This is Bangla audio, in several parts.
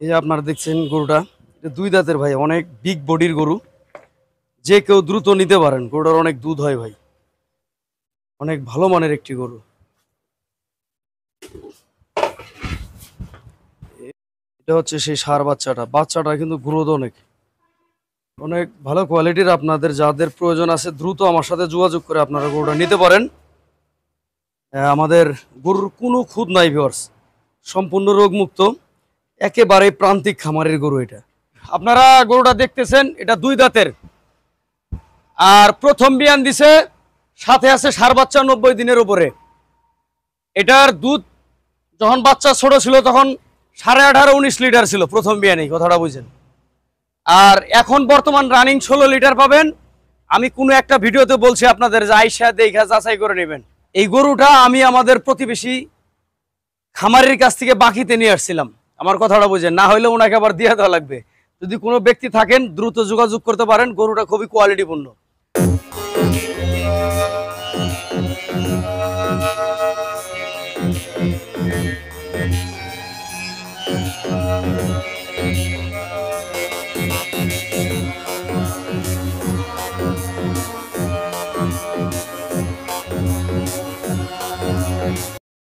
এই যে আপনারা দেখছেন গরুটা, এটা 2 দাঁতের ভাই, অনেক বিগ বডির গরু। যে কেউ দ্রুত নিতে পারেন, গরুটার অনেক দুধ হয় ভাই, অনেক ভালো মানের একটি গরু। এটা হচ্ছে সেই ষাঁড় বাচ্চাটা কিন্তু গ্রোথ অনেক অনেক ভালো কোয়ালিটির। আপনাদের যাদের প্রয়োজন আছে দ্রুত আমার সাথে যোগাযোগ করে আপনারা গরুটা নিতে পারেন। আমাদের গরুর কোনো খুঁত নাই ভিউয়ার্স, সম্পূর্ণ রোগমুক্ত, একেবারে প্রান্তিক খামারের গরু এটা। আপনারা গরুটা দেখতেছেন, এটা 2 দাঁতের, আর প্রথম বিয়ান দিছে, সাথে আছে ষাঁড় বাচ্চা 90 দিনের উপরে। এটার দুধ যখন বাচ্চা ছোট ছিল তখন 18.5-19 লিটার ছিল প্রথম বিয়ানেই, কথাটা বুঝেন। আর এখন বর্তমান রানিং 16 লিটার পাবেন। আমি কোনো একটা ভিডিওতে বলছি আপনাদের যে আইসা দেখা যাচাই করে নেবেন। এই গরুটা আমি আমাদের প্রতিবেশী খামারের কাছ থেকে বাকিতে নিয়ে আসছিলাম, আমার কথাটা বুঝেন, না হইলে ওনাকে আবার দিয়ে দেওয়া লাগবে। যদি কোনো ব্যক্তি থাকেন দ্রুত যোগাযোগ করতে পারেন, গরুটা খুবই কোয়ালিটিপূর্ণ।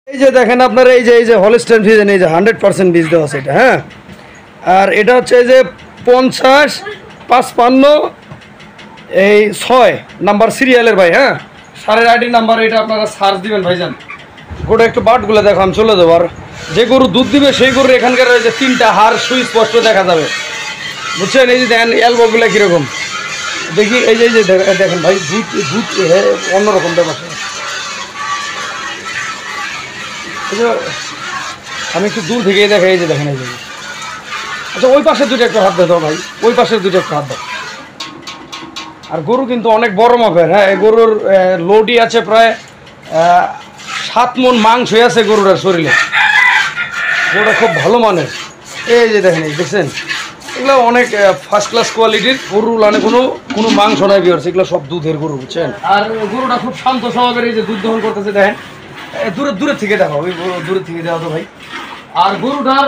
এই যে দেখেন আপনারা, এই যে হলস্টাইন ফ্রিজিয়ান, এই যে 100% বীজ দেওয়া আছে এটা, হ্যাঁ। আর এটা হচ্ছে এই যে 50 55 এই 6 নাম্বার সিরিয়ালের ভাই, হ্যাঁ। সারের আইডি নাম্বার এটা আপনারা সার্চ দিবেন ভাইজান। গোটা একটু বাটগুলো দেখো, আমি চলে যাবো। আর যে গরু দুধ দিবে সেই গরু এখানকার যে 3টা হাড় সুস্পষ্ট দেখা যাবে, বুঝছেন। এই যে দেখেন এলবোগুলো কীরকম, দেখি এই যে দেখেন ভাই, দুধ অন্যরকম ব্যাপার। আমি একটু দূর থেকে দেখাই, এই যে দেখেন, এই যে আচ্ছা ওই পাশের দুটো একটু হাত দাও ভাই, ওই পাশের দুটো একটু হাত দাও। আর গরু কিন্তু অনেক বড় মাপের, হ্যাঁ। এই গরুর লোডই আছে প্রায় 7 মণ মাংস আছে গরুটার শরীরে। গরুটা খুব ভালো মানের। এই যে দেখেন, এই দেখছেন, এগুলো অনেক ফার্স্ট ক্লাস কোয়ালিটির গরু, মানে কোনো মাংস নাই বিয়ার্স, এগুলো সব দুধের গরু, বুঝছেন। আর গরুটা খুব শান্ত স্বভাবের, এই যে দুধ দহন করতেছে দেখেন। দূরে থেকে দেখো, ওই দূরে থেকে দেওয়া তো ভাই। আর গরুটার